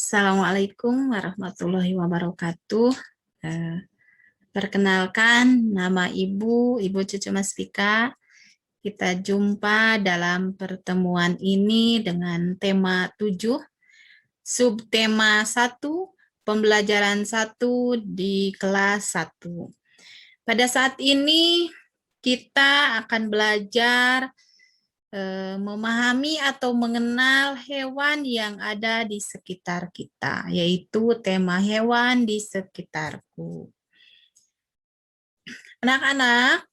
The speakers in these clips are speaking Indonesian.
Assalamualaikum warahmatullahi wabarakatuh. Perkenalkan, nama Ibu Cucu Maspika. Kita jumpa dalam pertemuan ini dengan tema 7, subtema 1, pembelajaran 1 di kelas 1. Pada saat ini kita akan belajar memahami atau mengenal hewan yang ada di sekitar kita, yaitu tema hewan di sekitarku. Anak-anak,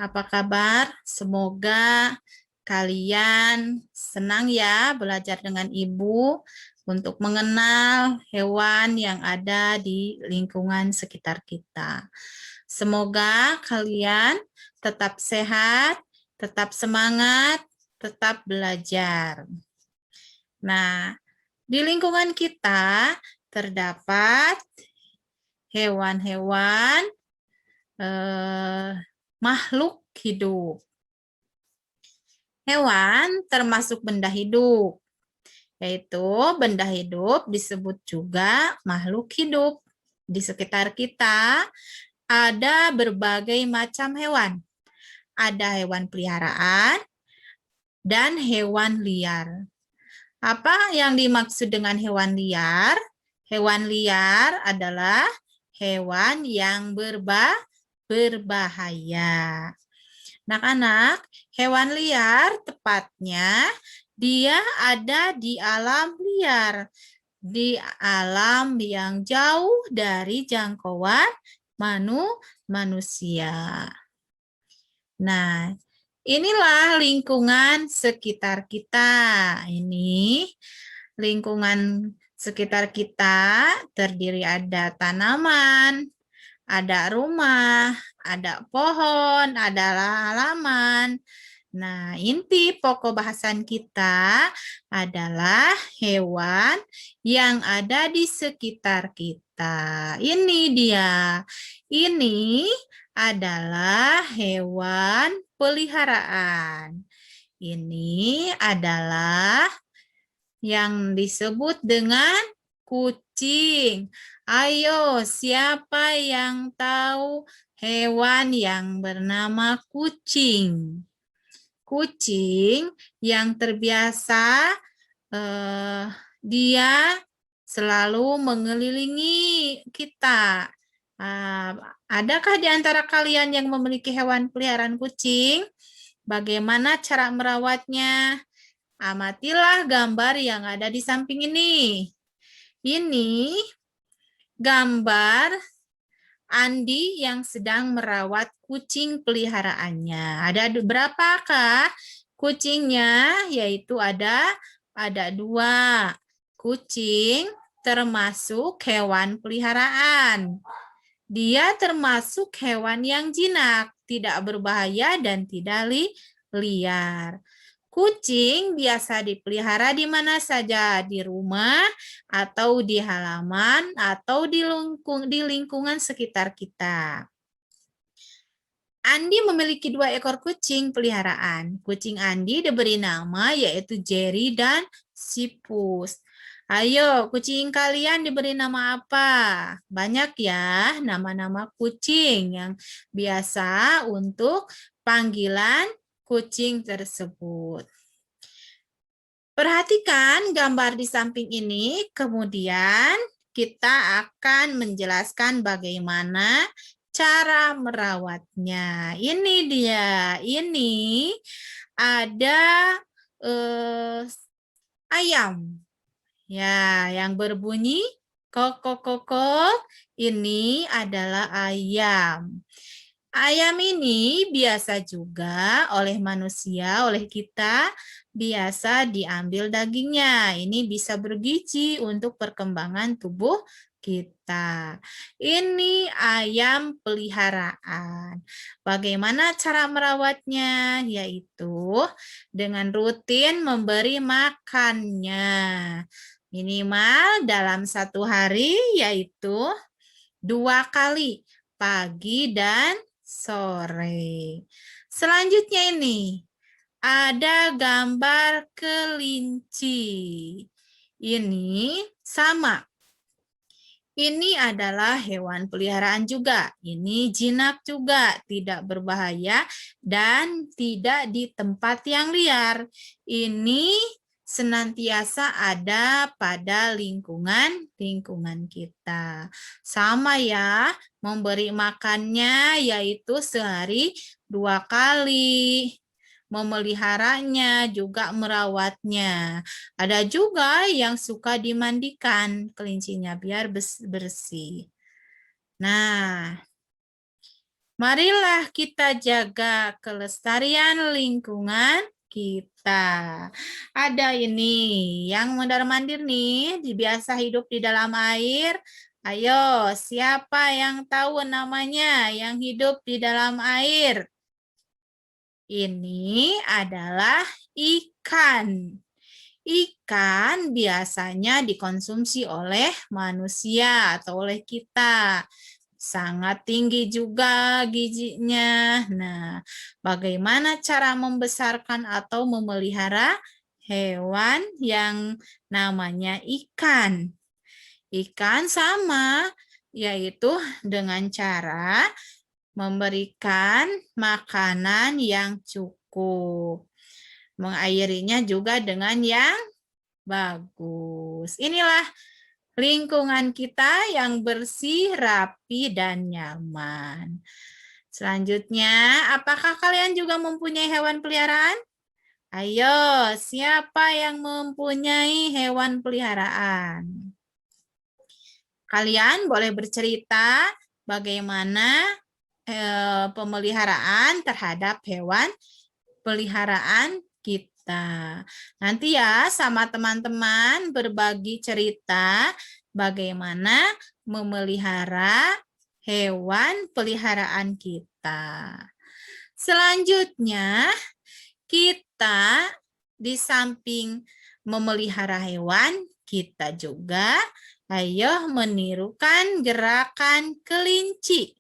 apa kabar? Semoga kalian senang ya belajar dengan Ibu untuk mengenal hewan yang ada di lingkungan sekitar kita. Semoga kalian tetap sehat, tetap semangat, tetap belajar. Nah, di lingkungan kita terdapat hewan-hewan makhluk hidup. Hewan termasuk benda hidup, yaitu benda hidup disebut juga makhluk hidup. Di sekitar kita ada berbagai macam hewan. Ada hewan peliharaan dan hewan liar. Apa yang dimaksud dengan hewan liar? Hewan liar adalah hewan yang berbahaya. Anak-anak, hewan liar tepatnya dia ada di alam liar, di alam yang jauh dari jangkauan manusia. Nah, inilah lingkungan sekitar kita. Ini lingkungan sekitar kita terdiri ada tanaman, ada rumah, ada pohon, ada halaman. Nah, inti pokok bahasan kita adalah hewan yang ada di sekitar kita. Ini dia. Ini adalah hewan peliharaan. Ini adalah yang disebut dengan kucing. Ayo, siapa yang tahu hewan yang bernama kucing? Kucing yang terbiasa dia selalu mengelilingi kita. Adakah di antara kalian yang memiliki hewan peliharaan kucing? Bagaimana cara merawatnya? Amatilah gambar yang ada di samping ini. Ini gambar Andi yang sedang merawat kucing peliharaannya. Ada berapakah kucingnya? Yaitu ada 2 kucing termasuk hewan peliharaan. Dia termasuk hewan yang jinak, tidak berbahaya dan tidak liar. Kucing biasa dipelihara di mana saja, di rumah atau di halaman atau di lingkungan sekitar kita. Andi memiliki 2 ekor kucing peliharaan. Kucing Andi diberi nama yaitu Jerry dan Sipus. Ayo, kucing kalian diberi nama apa? Banyak ya nama-nama kucing yang biasa untuk panggilan kucing tersebut. Perhatikan gambar di samping ini, kemudian kita akan menjelaskan bagaimana cara merawatnya. Ini dia, ini ada ayam. Ya, yang berbunyi kok. Ini adalah ayam. Ayam ini biasa juga oleh manusia, oleh kita, biasa diambil dagingnya. Ini bisa bergizi untuk perkembangan tubuh kita. Ini ayam peliharaan. Bagaimana cara merawatnya? Yaitu dengan rutin memberi makannya. Minimal dalam 1 hari, yaitu 2 kali, pagi dan sore. Selanjutnya ini, ada gambar kelinci. ini sama. Ini adalah hewan peliharaan juga. Ini jinak juga, tidak berbahaya dan tidak di tempat yang liar. Ini senantiasa ada pada lingkungan kita. Sama ya, memberi makannya yaitu sehari 2 kali. Memeliharanya juga merawatnya. Ada juga yang suka dimandikan kelincinya biar bersih. Nah, marilah kita jaga kelestarian lingkungan kita. Ada ini yang mondar-mandir nih, biasa hidup di dalam air. Ayo, siapa yang tahu namanya yang hidup di dalam air? Ini adalah ikan. Ikan biasanya dikonsumsi oleh manusia atau oleh kita. Sangat tinggi juga gizinya. Nah, bagaimana cara membesarkan atau memelihara hewan yang namanya ikan? Ikan sama, yaitu dengan cara memberikan makanan yang cukup. Mengairinya juga dengan yang bagus. Inilah lingkungan kita yang bersih, rapi, dan nyaman. Selanjutnya, apakah kalian juga mempunyai hewan peliharaan? Ayo, siapa yang mempunyai hewan peliharaan? Kalian boleh bercerita bagaimana pemeliharaan terhadap hewan peliharaan kita. Nanti ya sama teman-teman berbagi cerita bagaimana memelihara hewan peliharaan kita. Selanjutnya, kita di samping memelihara hewan, kita juga ayo menirukan gerakan kelinci.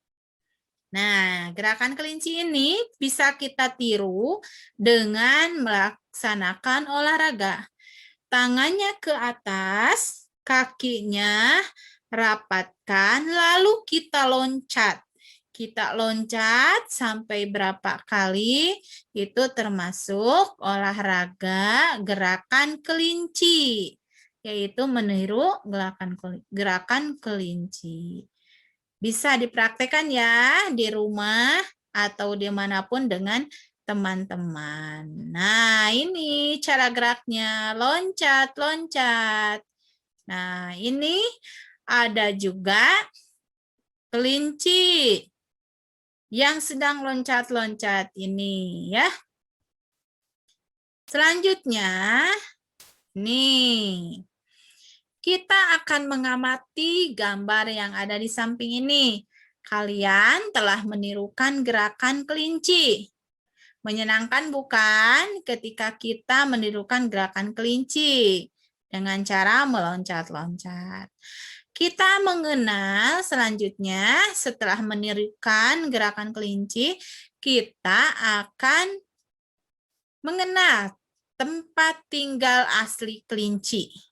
Nah, gerakan kelinci ini bisa kita tiru dengan melaksanakan olahraga. Tangannya ke atas, kakinya rapatkan, lalu kita loncat. Kita loncat sampai berapa kali, itu termasuk olahraga gerakan kelinci, yaitu meniru gerakan kelinci. Bisa dipraktekkan ya di rumah atau dimanapun dengan teman-teman. Nah, ini cara geraknya, loncat-loncat. Nah, ini ada juga kelinci yang sedang loncat-loncat ini ya. Selanjutnya, nih. Kita akan mengamati gambar yang ada di samping ini. Kalian telah menirukan gerakan kelinci. Menyenangkan bukan ketika kita menirukan gerakan kelinci dengan cara meloncat-loncat. Kita mengenal selanjutnya setelah menirukan gerakan kelinci, kita akan mengenal tempat tinggal asli kelinci.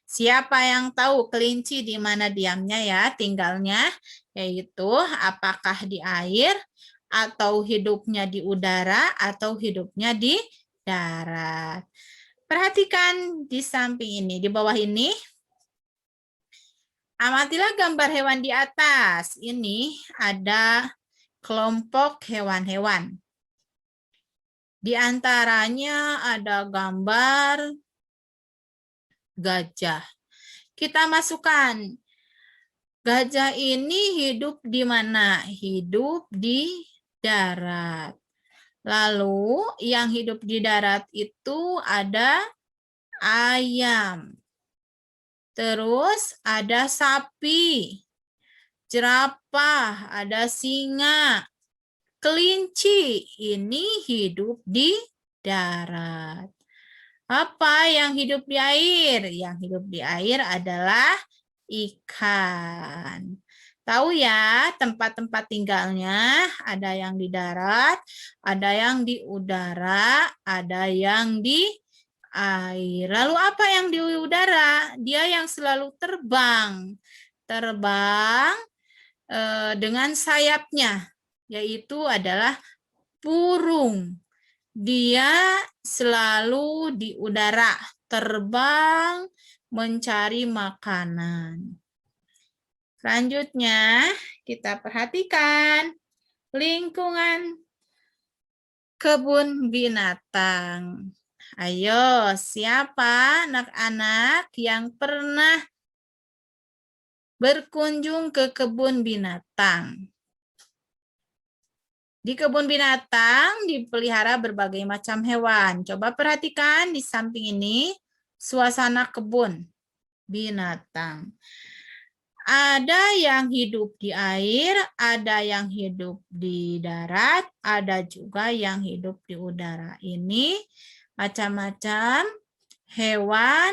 Siapa yang tahu kelinci di mana diamnya ya, tinggalnya, yaitu apakah di air, atau hidupnya di udara, atau hidupnya di darat. Perhatikan di samping ini, di bawah ini. Amatilah gambar hewan di atas. Ini ada kelompok hewan-hewan. Di antaranya ada gambar gajah. Kita masukkan. Gajah ini hidup di mana? Hidup di darat. Lalu yang hidup di darat itu ada ayam. Terus ada sapi, jerapah, ada singa. Kelinci ini hidup di darat. Apa yang hidup di air? Yang hidup di air adalah ikan. Tahu ya tempat-tempat tinggalnya, ada yang di darat, ada yang di udara, ada yang di air. Lalu apa yang di udara? Dia yang selalu terbang. Terbang dengan sayapnya, yaitu adalah burung. Dia selalu di udara, terbang mencari makanan. Selanjutnya, kita perhatikan lingkungan kebun binatang. Ayo, siapa anak-anak yang pernah berkunjung ke kebun binatang? Di kebun binatang dipelihara berbagai macam hewan. Coba perhatikan di samping ini suasana kebun binatang. Ada yang hidup di air, ada yang hidup di darat, ada juga yang hidup di udara. Ini macam-macam hewan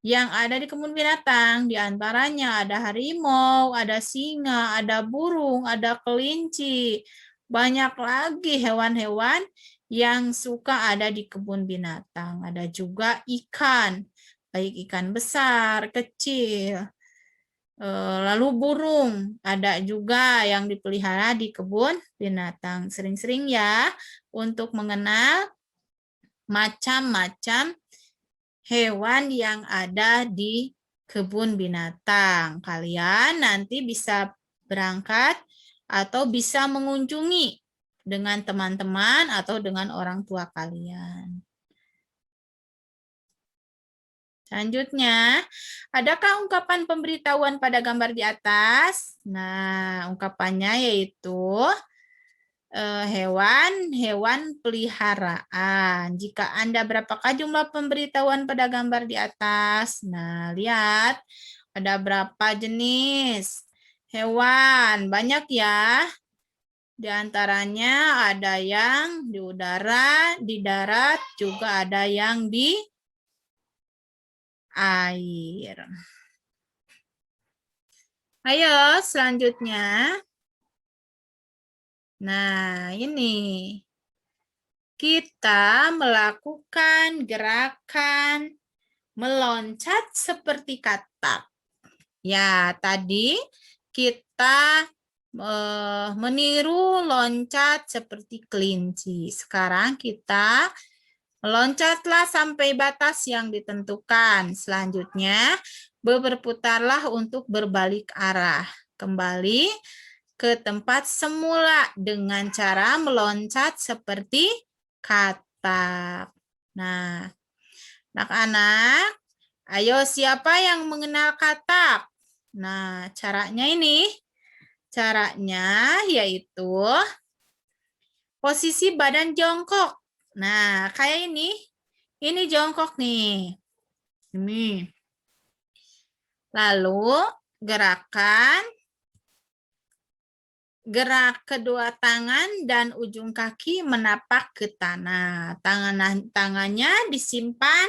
yang ada di kebun binatang. Di antaranya ada harimau, ada singa, ada burung, ada kelinci. Banyak lagi hewan-hewan yang suka ada di kebun binatang. Ada juga ikan, baik ikan besar, kecil. Lalu burung, ada juga yang dipelihara di kebun binatang. Sering-sering ya untuk mengenal macam-macam hewan yang ada di kebun binatang. Kalian nanti bisa berangkat atau bisa mengunjungi dengan teman-teman atau dengan orang tua kalian. Selanjutnya, adakah ungkapan pemberitahuan pada gambar di atas? Nah, ungkapannya yaitu hewan-hewan peliharaan. Jika Anda berapakah jumlah pemberitahuan pada gambar di atas? Nah, lihat ada berapa jenis hewan. Banyak ya. Di antaranya ada yang di udara, di darat, juga ada yang di air. Ayo selanjutnya. Nah, ini. Kita melakukan gerakan meloncat seperti katak. Ya, tadi kita meniru loncat seperti kelinci. Sekarang kita meloncatlah sampai batas yang ditentukan. Selanjutnya, berputarlah untuk berbalik arah. Kembali ke tempat semula dengan cara meloncat seperti katak. Nah, anak-anak, ayo siapa yang mengenal katak? Nah, caranya ini. Caranya yaitu posisi badan jongkok. Nah, kayak ini. Ini jongkok nih. Ini. Lalu gerakan gerak kedua tangan dan ujung kaki menapak ke tanah. Tangannya disimpan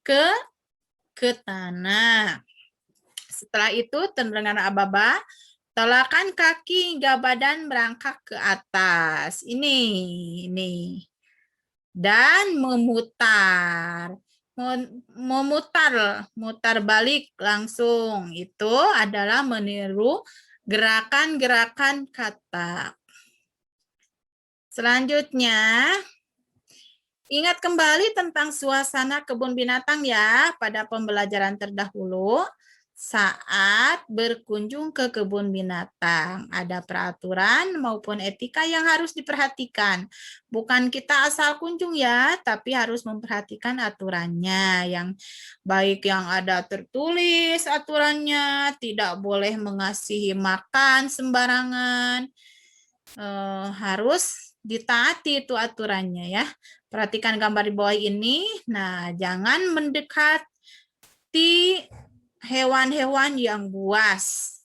ke tanah. Setelah itu dengan aba-aba, tolakkan kaki hingga badan merangkak ke atas. Ini. Dan memutar. Mutar balik langsung. Itu adalah meniru gerakan-gerakan katak. Selanjutnya, ingat kembali tentang suasana kebun binatang ya pada pembelajaran terdahulu. Saat berkunjung ke kebun binatang, ada peraturan maupun etika yang harus diperhatikan. Bukan kita asal kunjung ya, tapi harus memperhatikan aturannya. Yang baik yang ada tertulis aturannya, tidak boleh mengasihi makan sembarangan. Harus ditaati itu aturannya ya. Perhatikan gambar di bawah ini. Nah, jangan mendekati hewan-hewan yang buas.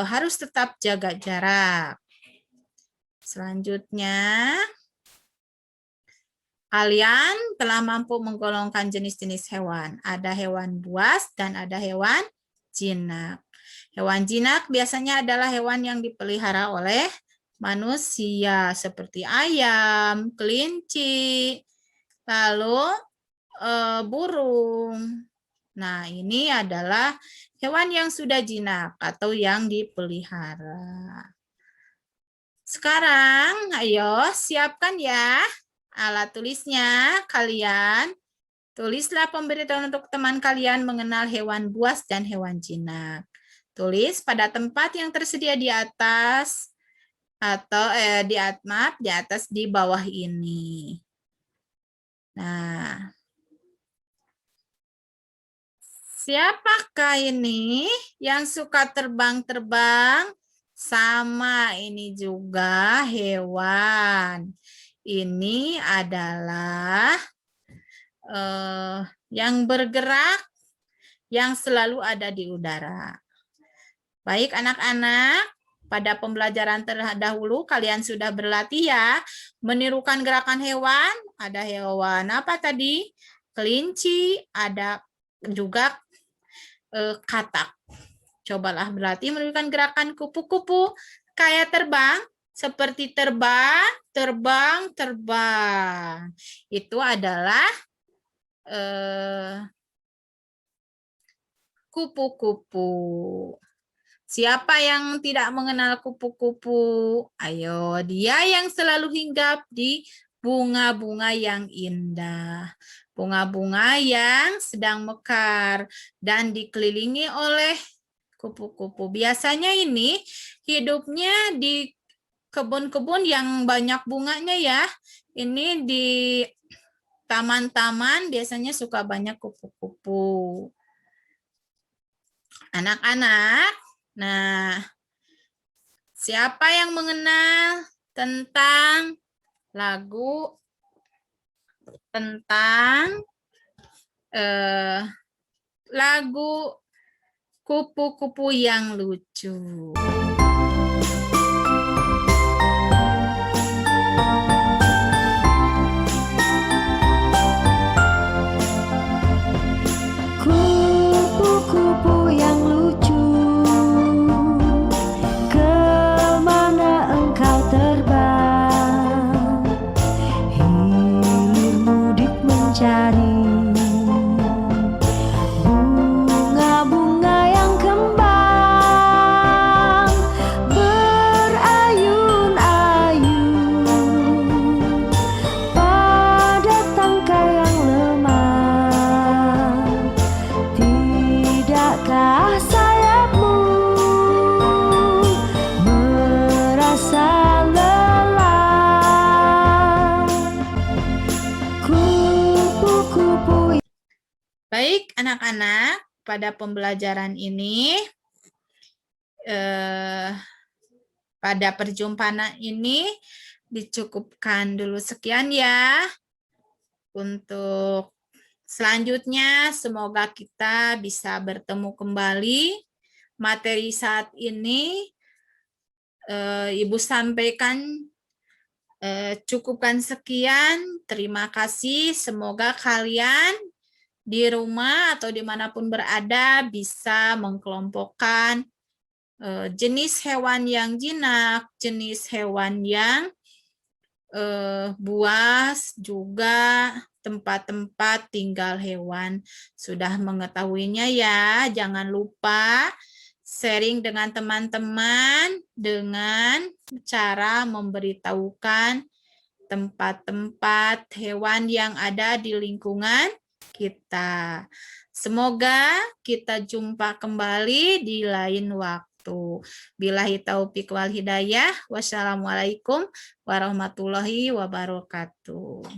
Harus tetap jaga jarak. Selanjutnya, kalian telah mampu menggolongkan jenis-jenis hewan. Ada hewan buas dan ada hewan jinak. Hewan jinak biasanya adalah hewan yang dipelihara oleh manusia seperti ayam, kelinci, lalu burung. Nah, ini adalah hewan yang sudah jinak atau yang dipelihara. Sekarang, ayo siapkan ya alat tulisnya kalian. Tulislah pemberitahuan untuk teman kalian mengenal hewan buas dan hewan jinak. Tulis pada tempat yang tersedia di atas atau di atas di bawah ini. Nah, siapakah ini yang suka terbang-terbang? Sama, ini juga hewan. Ini adalah yang bergerak, yang selalu ada di udara. Baik anak-anak, pada pembelajaran terdahulu kalian sudah berlatih ya, menirukan gerakan hewan. Ada hewan apa tadi? Kelinci, ada juga katak. Cobalah berlatih menirukan gerakan kupu-kupu kayak terbang, seperti terbang, terbang, terbang. Itu adalah kupu-kupu. Siapa yang tidak mengenal kupu-kupu? Ayo, dia yang selalu hinggap di bunga-bunga yang indah. Bunga-bunga yang sedang mekar dan dikelilingi oleh kupu-kupu. Biasanya ini hidupnya di kebun-kebun yang banyak bunganya ya. Ini di taman-taman biasanya suka banyak kupu-kupu. Anak-anak, nah siapa yang mengenal tentang lagu lagu kupu-kupu yang lucu? Kupu-kupu yang lucu, kemana engkau terbang? Hilir mudik mencari bunga-bunga yang kembang, berayun-ayun pada tangkai yang lemah. Tidakkah sayapmu merasa lelah? Kupu-kupu. Baik, anak-anak, pada pembelajaran ini, pada perjumpaan ini, dicukupkan dulu sekian ya. Untuk selanjutnya, semoga kita bisa bertemu kembali. Materi saat ini, Ibu sampaikan cukupkan sekian. Terima kasih. Semoga kalian di rumah atau dimanapun berada bisa mengkelompokkan jenis hewan yang jinak, jenis hewan yang buas, juga tempat-tempat tinggal hewan. Sudah mengetahuinya ya, jangan lupa sharing dengan teman-teman dengan cara memberitahukan tempat-tempat hewan yang ada di lingkungan kita. Semoga kita jumpa kembali di lain waktu. Billahi taufiq wal hidayah. Wassalamualaikum warahmatullahi wabarakatuh.